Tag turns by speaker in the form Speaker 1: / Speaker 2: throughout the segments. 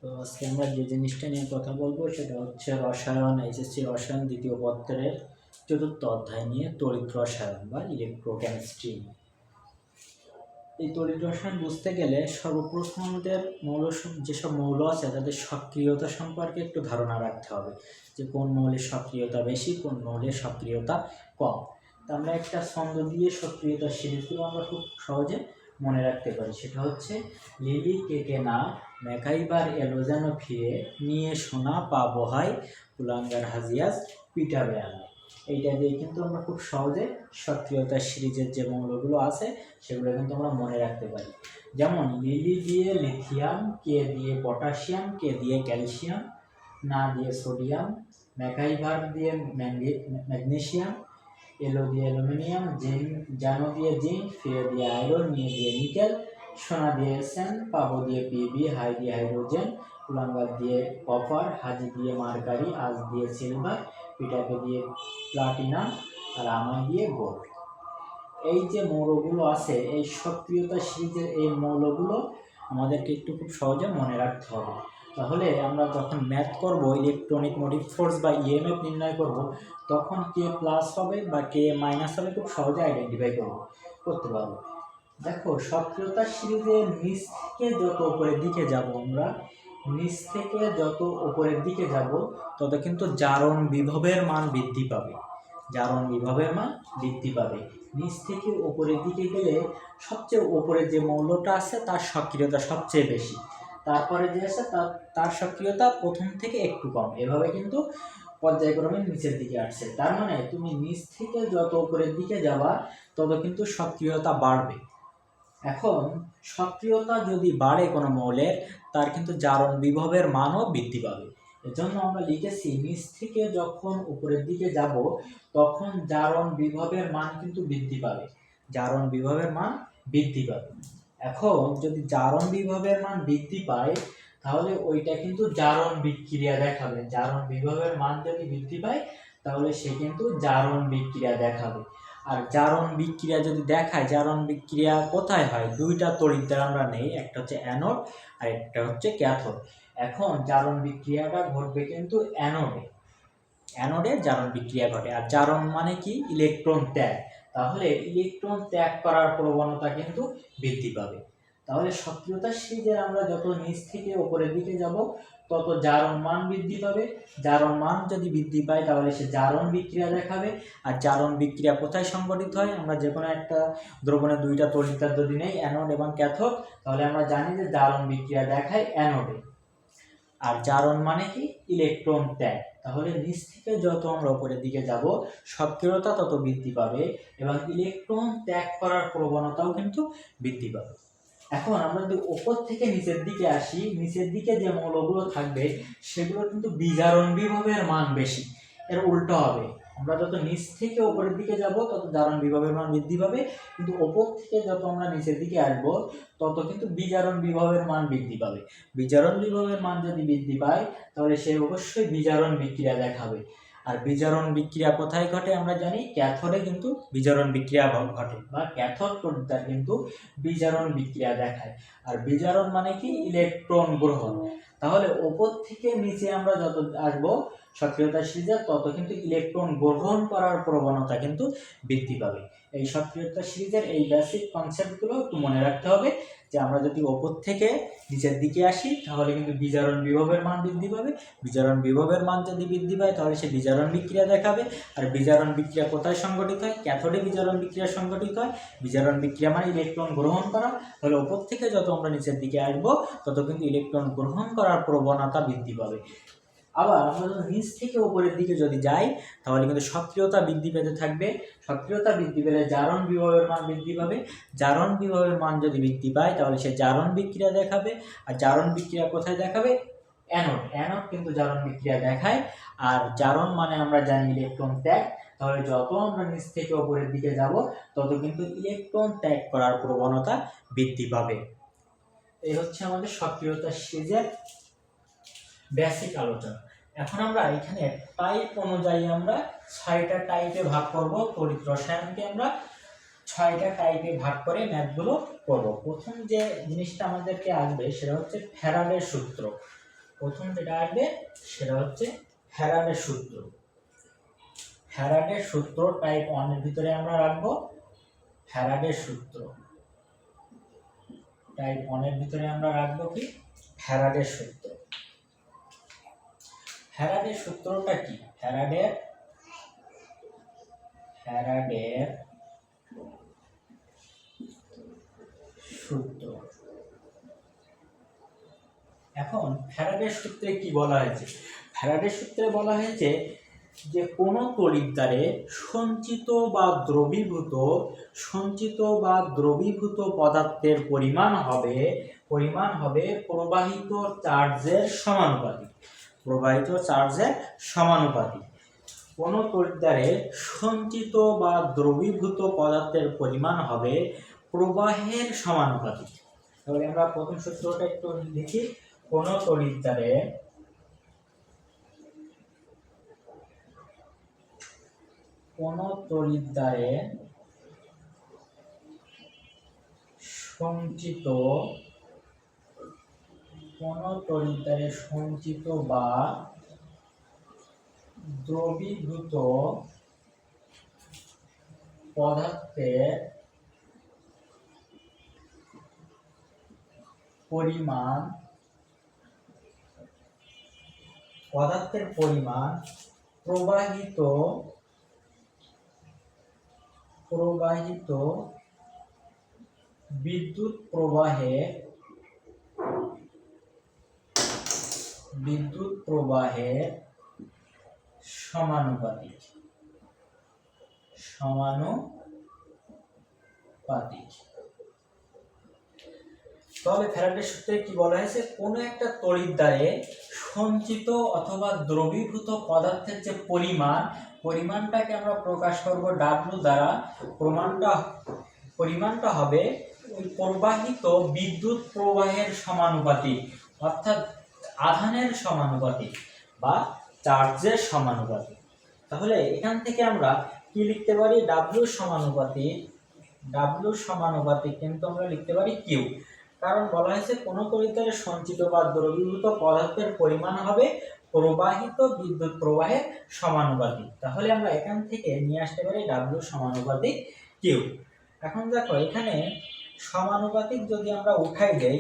Speaker 1: তো আজকে আমরা যে জিনিসটা নিয়ে কথা বলবো সেটা হচ্ছে রসায়ন, এইচএসসি রসায়ন দ্বিতীয় পত্রের চতুর্থ অধ্যায় নিয়ে তড়িৎ রসায়ন বা ইলেকট্রোকেমিস্ট্রি। এই তড়িৎ রসায়ন বুঝতে গেলে সর্বপ্রথম আমাদের যেসব মৌল আছে তাদের সক্রিয়তা সম্পর্কে একটু ধারণা রাখতে হবে, যে কোন মৌলের সক্রিয়তা বেশি, কোন মৌলের সক্রিয়তা কম। তো আমরা একটা ছন্দ দিয়ে সক্রিয়তার সিরিজগুলো আমরা খুব সহজে মনে রাখতে পারি। সেটা হচ্ছে লিলি কেকে না, ম্যাকাইবার এলো যেন ফিরে, নিয়ে সোনা পা বহাই, কুলাঙ্গার হাজিয়াস পিটাবে আনায়। এইটা দিয়ে কিন্তু আমরা খুব সহজে সক্রিয়তার সিরিজের যে মৌলগুলো আছে সেগুলো কিন্তু আমরা মনে রাখতে পারি। যেমন লিলি দিয়ে লিথিয়াম, কে দিয়ে পটাশিয়াম, কে দিয়ে ক্যালসিয়াম, না দিয়ে সোডিয়াম, ম্যাকাইভার দিয়ে ম্যাগনেসিয়াম, এলো দিয়ে অ্যালুমিনিয়াম, জানো দিয়ে জিঙ্ক, ফিরে দিয়ে আয়রন, নিয়ে দিয়ে নিকেল, সোনা দিয়ে এসএন, পাবো দিয়ে পিবি, হাই দিয়ে হাইড্রোজেন, কুলাঙ্গার দিয়ে কপার, হাজি দিয়ে মার্কারি, আজ দিয়ে সিলভার, পিটাকে দিয়ে প্লাটিনাম, আর আমায় দিয়ে গোল্ড। এই যে মৌলগুলো আছে, এই সক্রিয়তা সিরিজের এই মৌলগুলো আমাদেরকে একটু খুব সহজে মনে রাখতে হবে। তাহলে আমরা যখন ম্যাথ করব, ইলেকট্রনিক মোটিভ ফোর্স বা ইএমএফ নির্ণয় করব, তখন কে প্লাস হবে বা কে মাইনাস হবে খুব সহজে আইডেন্টিফাই করতে পারবো। দেখো, সক্রিয়তা সিরিজের নিচ থেকে যত উপরের দিকে যাব আমরা, নিচ থেকে যত উপরের দিকে যাব তত কিন্তু জারণ বিভবের মান বৃদ্ধি পাবে। জারণ বিভবের মান বৃদ্ধি পাবে। নিচ থেকে উপরের দিকে গেলে সবচেয়ে উপরে যে মৌলটা আছে তার সক্রিয়তা সবচেয়ে বেশি, তারপরে যে আছে তার সক্রিয়তা প্রথম থেকে একটু কম, এভাবে কিন্তু পর্যায়ক্রমে নিচের দিকে আসছে। তার মানে তুমি নিচ থেকে যত উপরের দিকে যাবা তত কিন্তু সক্রিয়তা বাড়বে। এখন সক্রিয়তা যদি বাড়ে কোনো মৌলের, তার কিন্তু জারণ বিভবের মানও বৃদ্ধি পাবে। এজন্য আমরা লিখেছি নিচ থেকে যখন উপরের দিকে যাব তখন জারণ বিভবের মান কিন্তু বৃদ্ধি পাবে। জারণ বিভবের মান বৃদ্ধি পাবে। এখন যদি জারণ বিভবের মান বৃদ্ধি পায় তাহলে ওইটা কিন্তু জারণ বিক্রিয়া দেখাবে। জারণ বিভবের মান যদি বৃদ্ধি পায় তাহলে সে কিন্তু জারণ বিক্রিয়া দেখাবে। আর জারণ বিক্রিয়া যদি দেখায়, জারণ বিক্রিয়া কোথায় হয়? দুইটা তড়িৎ দ্বারা আমরা নেই, একটা হচ্ছে অ্যানোড আর একটা হচ্ছে ক্যাথোড। এখন জারণ বিক্রিয়াটা ঘটবে কিন্তু অ্যানোডে জারণ বিক্রিয়া ঘটে। আর জারণ মানে কি? ইলেকট্রন ত্যাগ। তাহলে ইলেকট্রন ত্যাগ করার প্রবণতা কিন্তু বৃদ্ধি পাবে। তাহলে সক্রিয়তা সিরিজের আমরা যত নিচ থেকে উপরের দিকে যাব তত জারণ মান বৃদ্ধি পাবে। জারণ মান যদি বৃদ্ধি পায় তাহলে সে জারণ বিক্রিয়া দেখাবে। আর জারণ বিক্রিয়া কোথায় সংঘটিত হয়? আমরা যে কোনো একটা দ্রবণের দুইটা তড়িৎ যদি নেই, অ্যানোড এবং ক্যাথোড, তাহলে আমরা জানি যে জারণ বিক্রিয়া দেখায় অ্যানোডে। আর জারণ মানে কি? ইলেকট্রন ত্যাগ। তাহলে নিচ থেকে যত আমরা উপরের দিকে যাব সক্রিয়তা তত বৃদ্ধি পাবে এবং ইলেকট্রন ত্যাগ করার প্রবণতাও কিন্তু বৃদ্ধি পাবে। এখন আমরা যদি উপর থেকে নিচের দিকে আসি, নিচের দিকে যে মৌলগুলো থাকবে সেগুলো কিন্তু বিজারণ বিভবের মান বেশি। এর উল্টো হবে, আমরা যত নিচ থেকে উপরের দিকে যাব তত জারণ বিভবের মান বৃদ্ধি পাবে, কিন্তু উপর থেকে যত আমরা নিচের দিকে আসবো তত কিন্তু বিজারণ বিভবের মান বৃদ্ধি পাবে। বিজারণ বিভবের মান যদি বৃদ্ধি পায় তাহলে সে অবশ্যই বিজারণ বিক্রিয়া দেখাবে। আর বিজারণ বিক্রিয়া কোথায় ঘটে? আমরা জানি ক্যাথোডে কিন্তু বিজারণ বিক্রিয়া ঘটে, বা ক্যাথোড তড়িৎদ্বার কিন্তু বিজারণ বিক্রিয়া দেখায়। আর বিজারণ মানে কি? ইলেকট্রন গ্রহণ। তাহলে উপর থেকে নিচে আমরা যত আসবো সক্রিয়তা সিরিজে তত কিন্তু ইলেকট্রন গ্রহণ করার প্রবণতা কিন্তু বৃদ্ধি পাবে। এই সক্রিয়তা সিরিজের এই বেসিক কনসেপ্টগুলো একটু মনে রাখতে হবে, যে আমরা যদি উপর থেকে নিচের দিকে আসি তাহলে কিন্তু বিজারণ বিভবের মান বৃদ্ধি পাবে। বিজারণ বিভবের মান যদি বৃদ্ধি পায় তাহলে সে বিজারণ বিক্রিয়া দেখাবে। আর বিজারণ বিক্রিয়া কোথায় সংঘটিত হয়? ক্যাথোডে বিজারণ বিক্রিয়া সংঘটিত হয়। বিজারণ বিক্রিয়া মানে ইলেকট্রন গ্রহণ করা। তাহলে উপর থেকে যত আমরা নিচের দিকে আসবো তত কিন্তু ইলেকট্রন গ্রহণ করার প্রবণতা বৃদ্ধি পাবে। আবার আমরা যদি নিচ থেকে উপরের দিকে যদি যাই তাহলে কিন্তু সক্রিয়তা বৃদ্ধি পেতে থাকবে। সক্রিয়তা বৃদ্ধি পেলে জারণ বিভবের মান বৃদ্ধি পাবে। জারণ বিভবের মান যদি বৃদ্ধি পায় তাহলে সে জারণ বিক্রিয়া দেখাবে। আর জারণ বিক্রিয়া কোথায় দেখাবে? অ্যানোড কিন্তু জারণ বিক্রিয়া দেখায়। আর জারণ মানে আমরা জানি ইলেকট্রন ত্যাগ। তাহলে যত আমরা নিচ থেকে উপরের দিকে যাব তত কিন্তু ইলেকট্রন ত্যাগ করার প্রবণতা বৃদ্ধি পাবে। এই হচ্ছে আমাদের সক্রিয়তা সিরিজের বেসিক আলোচনা। এখন আমরা এখানে টাইপ অনুযায়ী আমরা 6টা টাইপে ভাগ করব। তড়িৎ রসায়নকে আমরা 6টা টাইপে ভাগ করে ম্যাথগুলো করব। প্রথম যে জিনিসটা আমাদেরকে আসবে সেটা হচ্ছে ফ্যারাডের সূত্র। প্রথম যেটা আসবে সেটা হচ্ছে ফ্যারাডের সূত্র। ফ্যারাডের সূত্র টাইপ 1 এর ভিতরে আমরা রাখবো ফ্যারাডের সূত্র। টাইপ 1 এর ভিতরে আমরা রাখবো কি ফ্যারাডের সূত্র। ফ্যারাডের সূত্রটা কি? ফ্যারাডের সূত্র। এখন ফ্যারাডের সূত্রে কি বলা হয়েছে? ফ্যারাডের সূত্রে বলা হয়েছে যে কোনো তড়িৎদ্বারে সঞ্চিত বা দ্রবীভূত পদার্থের পরিমাণ হবে প্রবাহিত চার্জের সমানুপাতিক। কোনো তড়িৎদ্বারে সঞ্চিত বা দ্রবীভূত পদার্থের পরিমাণ হবে প্রবাহের সমানুপাতিক। তাহলে আমরা প্রথম সূত্রটা একটু লিখি। কোনো তড়িৎদ্বারে সঞ্চিত বা দ্রবীভূত পদার্থের পরিমাণ প্রবাহিত বিদ্যুৎ প্রবাহের সমানুপাতিক। তাহলে ফ্যারাডের সূত্রে কি বলা হয়েছে? কোনো একটা তড়িৎদ্বারে সঞ্চিত অথবা দ্রবীভূত পদার্থের যে পরিমাণটাকে আমরা প্রকাশ করব W দ্বারা। পরিমাণটা হবে ওই প্রবাহিত বিদ্যুৎ প্রবাহের সমানুপাতিক, অর্থাৎ আধানের সমানুপাতিক বা চার্জের সমানুপাতিক। তাহলে এখান থেকে আমরা কি লিখতে পারি? W সমানুপাতিক কিন্তু আমরা লিখতে পারি Q। কারণ বলা হয়েছে কোনো তড়িৎদ্বারে সঞ্চিত বা দ্রবীভূত পদার্থের পরিমাণ হবে প্রবাহিত বিদ্যুৎ প্রবাহের সমানুপাতিক। তাহলে আমরা এখান থেকে নিয়ে আসতে পারি W সমানুপাতিক Q। এখন দেখো এখানে সমানুপাতিক যদি আমরা উঠাই দেই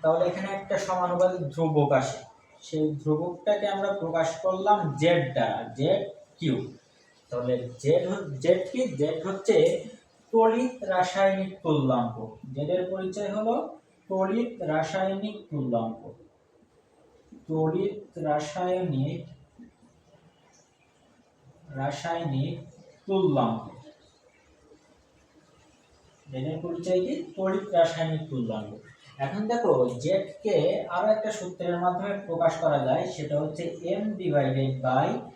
Speaker 1: তাহলে এখানে একটা সমানুপাতিক ধ্রুবক আসে। সেই ধ্রুবকটাকে আমরা প্রকাশ করলাম Z দ্বারা, ZQ। তাহলে Z কি? Z হচ্ছে তড়িৎ রাসায়নিক তুল্যাঙ্ক। Z এর পরিচয় হলো তড়িৎ রাসায়নিক তুল্যাঙ্ক। এর পরিচয় কি? তড়িৎ রাসায়নিক তুল্যাঙ্ক। এখন দেখো Z কে আরো একটা সূত্রের মাধ্যমে প্রকাশ করা যায়, সেটা হচ্ছে M/N/F।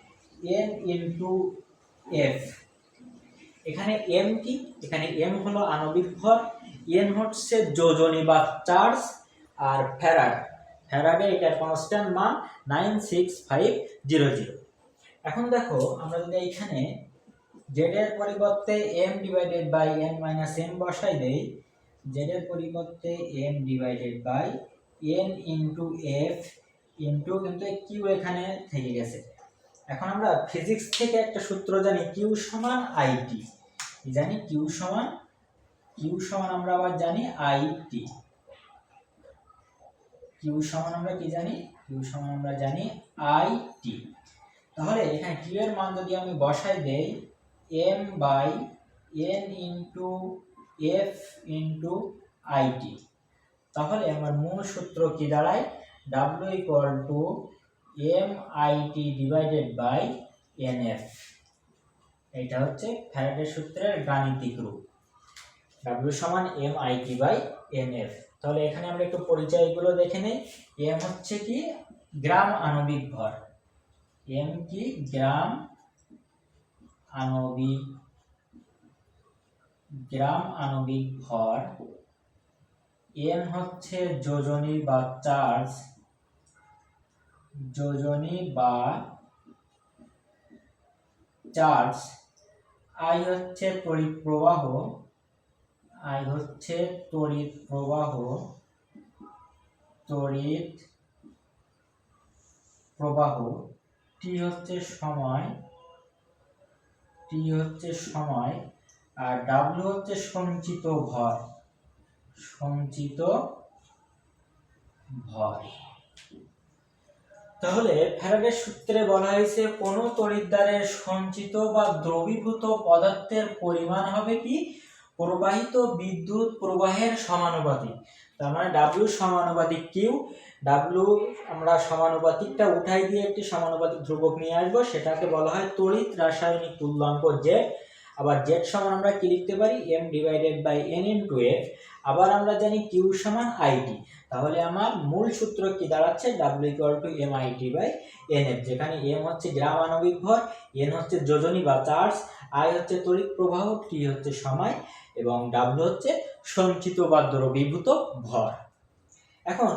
Speaker 1: এখানে M কি? এখানে M হলো আণবিক ভর, N হচ্ছে যোজনী বা চার্জ, আর ফ্যারাডে এটার কনস্ট্যান্ট মান 96500। এখন দেখো আমরা যদি এখানে Z এর পরিবর্তে M/N - বসাই দেই, Z এর পরিবর্তে M/N/F কিন্তু Q এখানে থেকে গেছে। এখন আমরা ফিজিক্স থেকে একটা সূত্র জানি, Q সমান IT। জানি Q সমান আমরা আবার জানি IT। Q সমান আমরা কি জানি? Q সমান আমরা জানি IT। তাহলে এখানে Q এর মান যদি আমি বসাই দেই M/N/F/IT, তাহলে আমার মূল সূত্র কি দাঁড়ায়? W MIT/NF। এটা হচ্ছে ফ্যারাডের সূত্রের গাণিতিক রূপ। W সমান MIT/NF। তাহলে এখানে আমরা একটু পরিচয়গুলো দেখে নেই। M হচ্ছে কি? গ্রাম আণবিক ভর। M কি? গ্রাম আণবিক ভর। N হচ্ছে যোজনী বা চার্জ। I হচ্ছে তড়িৎ প্রবাহ। প্রবাহ, টি হচ্ছে সময়, আর ডাব্লিউ হচ্ছে সঞ্চিত ভর। তাহলে ফ্যারাডের সূত্রে বলা হয়েছে কোন তড়িৎদ্বারের সঞ্চিত বা দ্রবীভূত পদার্থের পরিমাণ হবে কি প্রবাহিত বিদ্যুৎ প্রবাহের সমানুপাতিক। তার মানে ডাব্লিউ সমানুপাতিক কিউ। ডাব্লিউ আমরা সমানুপাতিকটা উঠাই দিয়ে একটি সমানুপাতিক ধ্রুবক নিয়ে আসবো, সেটাকে বলা হয় তড়িৎ রাসায়নিক তুল্যাঙ্ক জেড। আবার জেড সমান আমরা কি লিখতে পারি, M divided by N into F. আবার আমরা জানি কিউ সমান আইটি। তাহলে আমার মূল সূত্র কি দাঁড়াচ্ছে, W equal to M IT by N F, যেখানে এম হচ্ছে গ্রাম আণবিক ভর, এন হচ্ছে যোজনী বা চার্জ, আই হচ্ছে তড়িৎ প্রবাহ, টি হচ্ছে সময় এবং ডাব্লিউ হচ্ছে সঞ্চিত বা দ্রবীভূত ভর। এখন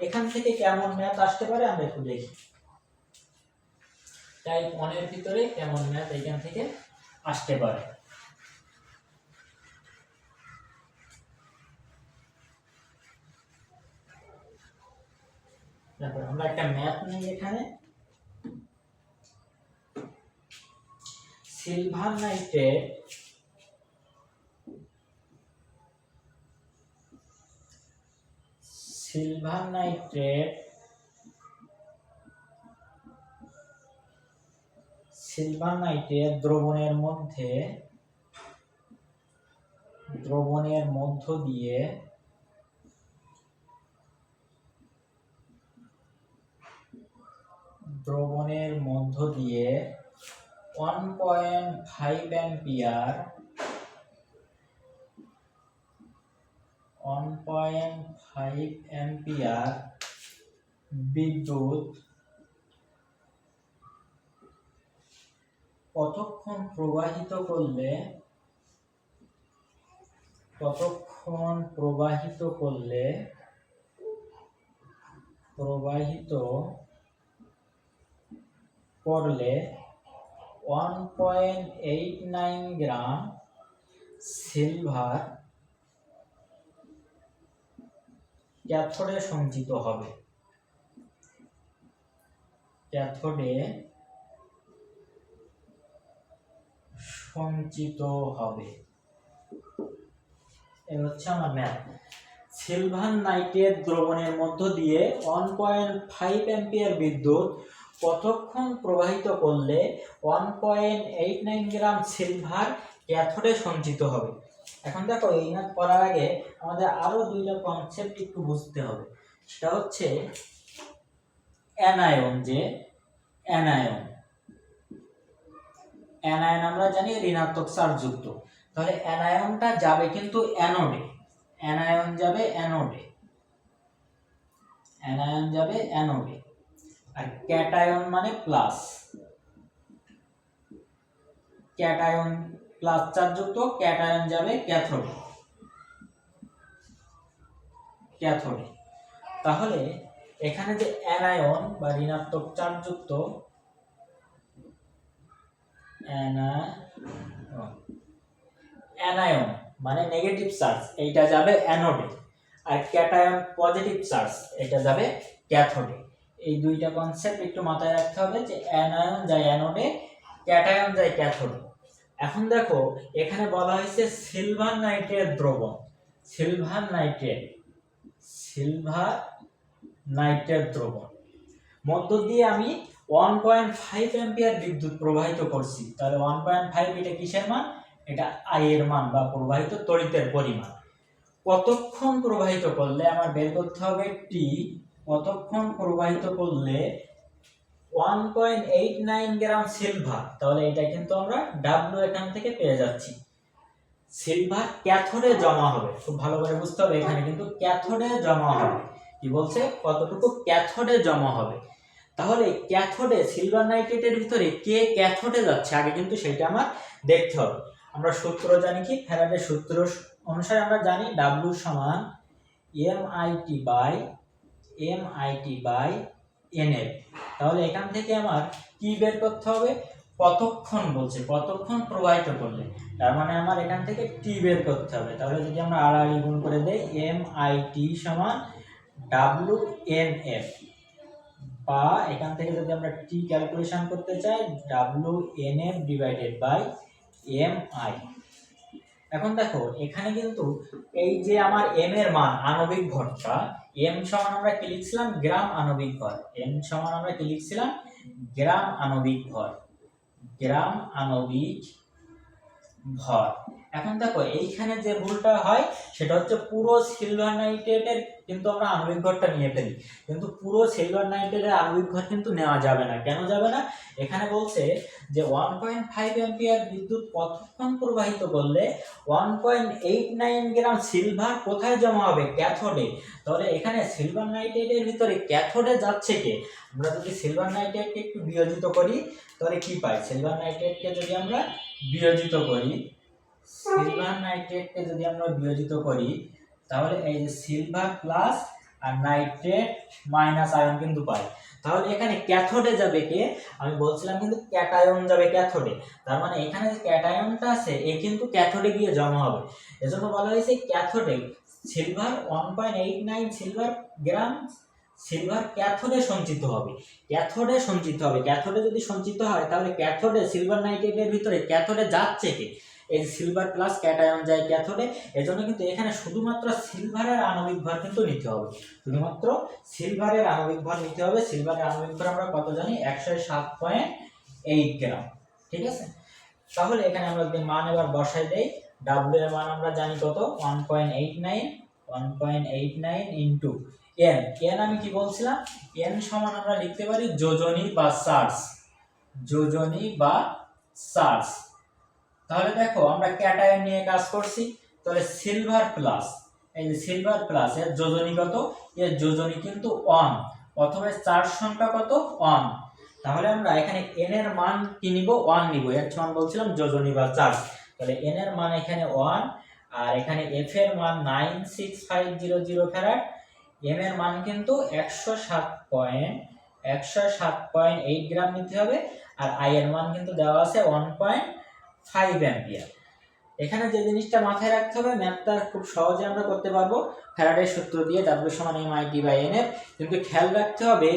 Speaker 1: এখান থেকে কেমন ম্যাথ আসতে পারে আমরা একটু দেখি। টাইপ 1 এর ভিতরে কেমন ম্যাথ এখান থেকে আসতে পারে। তারপর আমরা একটা ম্যাথ নিই এখানে। সিলভার নাইট্রেট দ্রবণের মধ্য দিয়ে 1.5 অ্যাম্পিয়ার বিদ্যুৎ কতক্ষণ প্রবাহিত করলে 1.89 গ্রাম সিলভার ক্যাথোডে সঞ্চিত হবে। এই হচ্ছে আমার ম্যাথ। সিলভার নাইট্রেট দ্রবণের মধ্য দিয়ে 1.5 অ্যাম্পিয়ার বিদ্যুৎ কতক্ষণ প্রবাহিত করলে 1.89 গ্রাম সিলভার ক্যাথোডে সঞ্চিত হবে। এখন দেখো এই ম্যাথ করার আগে আমাদের আরো দুইটা কনসেপ্ট একটু বুঝতে হবে। সেটা হচ্ছে অ্যানায়ন। অ্যানায়ন আমরা জানি ঋণাত্মক চার্জ যুক্ত। তাহলে অ্যানায়নটা যাবে কিন্তু অ্যানোডে। অ্যানায়ন যাবে অ্যানোডে। আর ক্যাটায়ন মানে প্লাস। ক্যাটায়ন প্লাস চার্জ যুক্ত, ক্যাটায়ন যাবে ক্যাথোডে। তাহলে এখানে যে অ্যানায়ন বা ঋণাত্মক চার্জ যুক্ত অ্যানায়ন মানে নেগেটিভ চার্জ, এইটা যাবে অ্যানোডে। আর ক্যাটায়ন পজিটিভ চার্জ, এটা যাবে ক্যাথোডে। এই দুইটা কনসেপ্ট একটু মাথায় রাখতে হবে যে অ্যানায়ন যায় অ্যানোডে, ক্যাটায়ন যায় ক্যাথোডে। এখন দেখো এখানে বলা হয়েছে সিলভার নাইট্রেট দ্রবণ। সিলভার নাইট্রেট দ্রবণ মধ্য দিয়ে আমি 1.5 অ্যাম্পিয়ার বিদ্যুৎ প্রবাহিত করছি। তাহলে 1.5 এটা কিসের মান, এটা আই এর মান বা প্রবাহিত তড়িতের পরিমাণ। কতক্ষণ প্রবাহিত করলে আমার বের করতে হবে টি। কতক্ষণ প্রবাহিত করলে 1.89 গ্রাম সিলভার, তাহলে এটা কিন্তু আমরা ডাব্লিউ এখান থেকে পেয়ে যাচ্ছি। সিলভার ক্যাথোডে জমা হবে, খুব ভালো করে বুঝতে হবে, এখানে কিন্তু ক্যাথোডে জমা হবে। কি বলছে, কতটুকু ক্যাথোডে জমা হবে। তাহলে ক্যাথোডে সিলভার নাইট্রেটের ভিতরে কে ক্যাথোডে যাচ্ছে আগে কিন্তু সেটা আমার দেখতে হবে। আমরা সূত্র জানি কি, ফ্যারাডের সূত্র অনুসারে আমরা জানি ডাব্লিউ সমান এমআইটি বাই এনএফ। তাহলে এখান থেকে আমার কি বের করতে হবে, কতক্ষণ বলছে, কতক্ষণ প্রবাহিত করলে, তার মানে আমার এখান থেকে টি বের করতে হবে। তাহলে যদি আমরা আর গুণ করে দেই, এমআইটি সমান ডাব্লিউ এন এফ বা এখান থেকে যদি আমরা টি ক্যালকুলেশন করতে চাই WNF ডিভাইডেড বাই MI। এখন দেখো এখানে কিন্তু এই যে আমার m এর মান আণবিক ভরটা, m সমান আমরা কি লিখছিলাম গ্রাম আণবিক ভর, m সমান আমরা কি লিখছিলাম গ্রাম আণবিক ভর, গ্রাম আণবিক ভর। এখন দেখো এইখানে যে ভুলটা হয় সেটা হচ্ছে পুরো সিলভার নাইট্রেটের কিন্তু আমরা আণবিক ভরটা নিয়ে ফেলি, কিন্তু পুরো সিলভার নাইট্রেটের আণবিক ভর কিন্তু নেওয়া যাবে না। কেন যাবে না? এখানে বলছে যে 1.5 অ্যাম্পিয়ার বিদ্যুৎ কতক্ষণ প্রবাহিত করলে 1.89 গ্রাম সিলভার কোথায় জমা হবে? ক্যাথোডে। তাহলে এখানে সিলভার নাইট্রেটের ভিতরে ক্যাথোডে যাচ্ছে কে? আমরা যদি সিলভার নাইট্রেটকে একটু বিয়োজিত করি তাহলে কি পাই? সিলভার নাইট্রেটকে যদি আমরা বিয়োজিত করি, সিলভার নাইট্রেটকে যদি আমরা বিয়োজিত করি তাহলে এই যে সিলভার প্লাস আর নাইট্রেট মাইনাস আয়ন কিন্তু পাই। তাহলে এখানে ক্যাথোডে যাবে কে? আমি বলছিলাম কিন্তু ক্যাটায়ন যাবে ক্যাথোডে। তার মানে এখানে যে ক্যাটায়নটা আছে এ কিন্তু ক্যাথোডে গিয়ে জমা হবে। এজন্য বলা হয়েছে ক্যাথোডে সিলভার 1.89 সিলভার গ্রাম সিলভার ক্যাথোডে সঞ্চিত হবে, ক্যাথোডে সঞ্চিত হবে। ক্যাথোডে যদি সঞ্চিত হয় তাহলে ক্যাথোডে সিলভার নাইট্রেটের ভিতরে ক্যাথোডে যাচ্ছে কে? এই সিলভার প্লাস ক্যাটায়ন যায় ক্যাথোডে। এজন্য কিন্তু এখানে শুধুমাত্র সিলভারের আণবিক ভর কিন্তু নিতে হবে, শুধুমাত্র সিলভারের আণবিক ভর নিতে হবে। সিলভারের আণবিক ভর আমরা কত জানি? 107.8 গ্রাম। ঠিক আছে, তাহলে এখানে আমরা যদি মান এবার বসাই দেই, W এর মান আমরা জানি কত? 1.89 ইনটু n। n আমি কি বলছিলাম? n সমান আমরা লিখতে পারি যোজনী বা চার্জ, যোজনী বা চার্জ। তাহলে দেখো আমরা ক্যাটায়ন নিয়ে কাজ করছি, তাহলে সিলভার প্লাস, এই যে সিলভার প্লাস এর যোজনী কত? এর যোজনী কিন্তু 1, অথবা চার্জ সংখ্যা কত? 1। তাহলে আমরা এখানে n এর মান কি নিব? 1 নিব। এর সমান বলছিলাম যোজনী বা চার্জ। তাহলে n এর মান এখানে 1, আর এখানে f এর মান 96500 ফ্যারাড, m এর মান কিন্তু 107.8 গ্রাম নিতে হবে, আর i এর মান কিন্তু দেওয়া আছে 1.5 অ্যাম্পিয়ার। এখানে যে জিনিসটা মাথায় রাখতে হবে, ম্যাথটা খুব সহজে আমরা করতে পারবো ফ্যারাডের সূত্র দিয়ে, W সমান MIT/NF। কিন্তু খেয়াল রাখতে হবে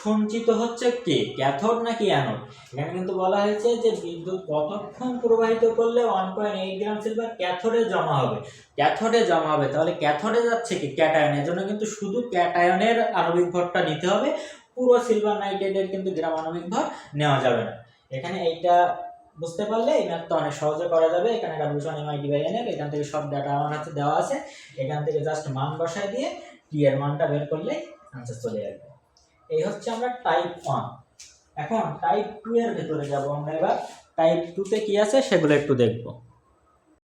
Speaker 1: সঞ্চিত হচ্ছে কে, ক্যাথোড নাকি অ্যানোড। এখানে কিন্তু বলা হয়েছে যে বিদ্যুৎ কতক্ষণ প্রবাহিত করলে 1.8 গ্রাম সিলভার ক্যাথোডে জমা হবে, ক্যাথোডে জমা হবে। তাহলে ক্যাথোডে যাচ্ছে কি? ক্যাটায়ন। এর জন্য কিন্তু শুধু ক্যাটায়নের আণবিক ভরটা নিতে হবে, পুরো সিলভার নাইট্রেটের কিন্তু গ্রাম আণবিক ভর নেওয়া যাবে না। এখানে এইটা বুঝতে পারলে এই ম্যাথটা অনেক সহজে করা যাবে। এখানে W সমান MIT/NF, এখান থেকে সব ডাটা আমার হাতে দেওয়া আছে, এখান থেকে জাস্ট মান বসাই দিয়ে টি এর মানটা বের করলে আনসার চলে আসবে। এই হচ্ছে আমরা টাইপ 1। এখন টাইপ 2 এর ভিতরে যাব আমরা। এবার টাইপ 2 তে কি আছে সেগুলো একটু দেখবো।